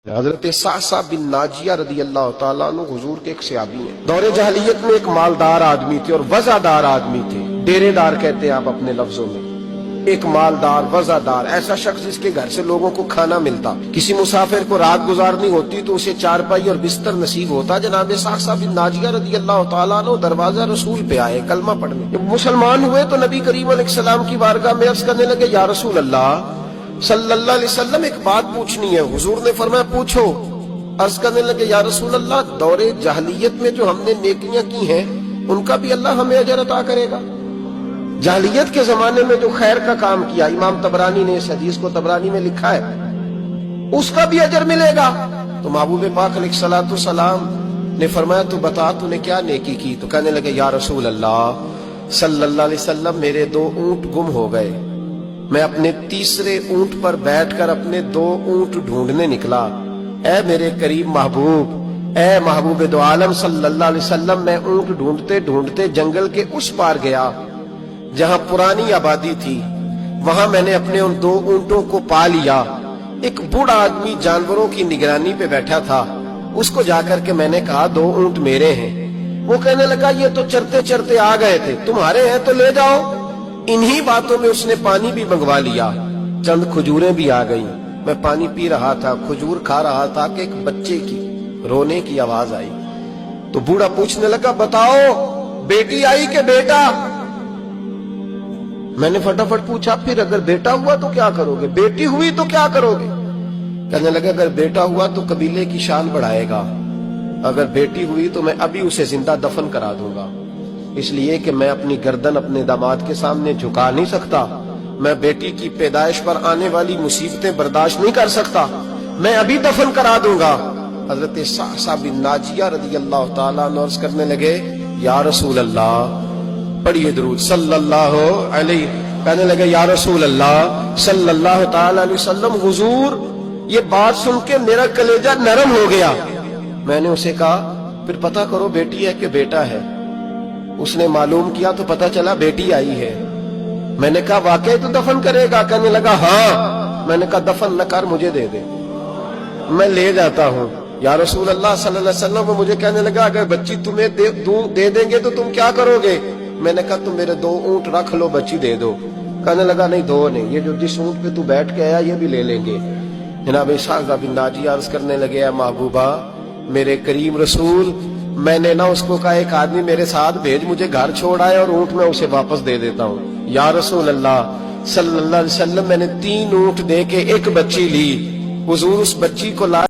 حضرت صعصع بن ناجیہ رضی اللہ تعالیٰ عنہ حضور کے ایک صحابی ہیں۔ دور جاہلیت میں ایک مالدار آدمی تھے اور وزادار آدمی تھے، ڈیرے دار کہتے ہیں آپ اپنے لفظوں میں۔ ایک مالدار وزادار ایسا شخص جس کے گھر سے لوگوں کو کھانا ملتا، کسی مسافر کو رات گزارنی ہوتی تو اسے چارپائی اور بستر نصیب ہوتا۔ جناب صعصع بن ناجیہ رضی اللہ تعالیٰ عنہ دروازہ رسول پہ آئے کلمہ پڑھنے۔ جب مسلمان ہوئے تو نبی کریم علیہ السلام کی بارگاہ میں عرض کرنے لگے، یا رسول اللہ صلی اللہ علیہ وسلم ایک بات پوچھنی ہے۔ حضور نے فرمایا پوچھو۔ عرض کرنے لگے، یا رسول اللہ دور جاہلیت میں جو ہم نے نیکیاں کی ہیں ان کا بھی اللہ ہمیں اجر عطا کرے گا؟ جاہلیت کے زمانے میں جو خیر کا کام کیا، امام طبرانی نے اس حدیث کو طبرانی میں لکھا ہے، اس کا بھی اجر ملے گا؟ تو محبوب پاک علیہ الصلوۃ والسلام نے فرمایا تو بتا تو نے کیا نیکی کی؟ تو کہنے لگے، یا رسول اللہ صلی اللہ علیہ وسلم میرے 2 اونٹ گم ہو گئے، میں اپنے تیسرے اونٹ پر بیٹھ کر اپنے 2 اونٹ ڈھونڈنے نکلا۔ اے میرے کریم محبوب، اے محبوب دو عالم صلی اللہ علیہ وسلم، میں اونٹ ڈھونڈتے ڈھونڈتے جنگل کے اس پار گیا جہاں پرانی آبادی تھی، وہاں میں نے اپنے ان 2 اونٹوں کو پا لیا۔ ایک بوڑھا آدمی جانوروں کی نگرانی پہ بیٹھا تھا، اس کو جا کر کے میں نے کہا 2 اونٹ میرے ہیں۔ وہ کہنے لگا یہ تو چرتے چرتے آ گئے تھے، تمہارے ہیں تو لے جاؤ۔ انہی باتوں میں اس نے پانی بھی منگوا لیا، چند کھجوریں بھی آ گئیں۔ میں پانی پی رہا تھا، کھجور کھا رہا تھا کہ ایک بچے کی رونے کی آواز آئی۔ تو بوڑھا پوچھنے لگا، بتاؤ بیٹی آئی کہ بیٹا؟ میں نے فٹافٹ پوچھا، پھر اگر بیٹا ہوا تو کیا کرو گے؟ بیٹی ہوئی تو کیا کرو گے؟ کہنے لگا اگر بیٹا ہوا تو قبیلے کی شان بڑھائے گا، اگر بیٹی ہوئی تو میں ابھی اسے زندہ دفن کرا دوں گا، اس لیے کہ میں اپنی گردن اپنے داماد کے سامنے جھکا نہیں سکتا، میں بیٹی کی پیدائش پر آنے والی مصیبتیں برداشت نہیں کر سکتا، میں ابھی دفن کرا دوں گا۔ حضرت صعصع بن ناجیہ رضی اللہ تعالیٰ عنہ عرض کرنے لگے، یا رسول اللہ، پڑھیے درود صلی اللہ علیہ۔ کہنے لگے، یا رسول اللہ صلی اللہ تعالیٰ علیہ وسلم، حضور یہ بات سن کے میرا کلیجہ نرم ہو گیا۔ میں نے اسے کہا پھر پتہ کرو بیٹی ہے کہ بیٹا ہے۔ اس نے معلوم کیا تو پتہ چلا بیٹی آئی ہے۔ میں نے کہا واقعی تو دفن کرے گا؟ کہنے لگا ہاں۔ میں نے کہا دفن نہ کر، مجھے دے دے، میں لے جاتا ہوں۔ یا رسول اللہ صلی اللہ علیہ وسلم، وہ مجھے کہنے لگا اگر بچی تمہیں دے دیں گے تو تم کیا کرو گے؟ میں نے کہا تم میرے 2 اونٹ رکھ لو، بچی دے دو۔ کہنے لگا نہیں 2 نہیں، یہ جو جس اونٹ پہ تو بیٹھ کے آیا یہ بھی لے لیں گے۔ جناب صعصع بن ناجیہ عرض کرنے لگے، اے محبوبہ میرے کریم رسول، میں نے نہ اس کو کہا ایک آدمی میرے ساتھ بھیج، مجھے گھر چھوڑ آئے اور اونٹ میں اسے واپس دے دیتا ہوں۔ یا رسول اللہ صلی اللہ علیہ وسلم، میں نے 3 اونٹ دے کے ایک بچی لی، حضور اس بچی کو لا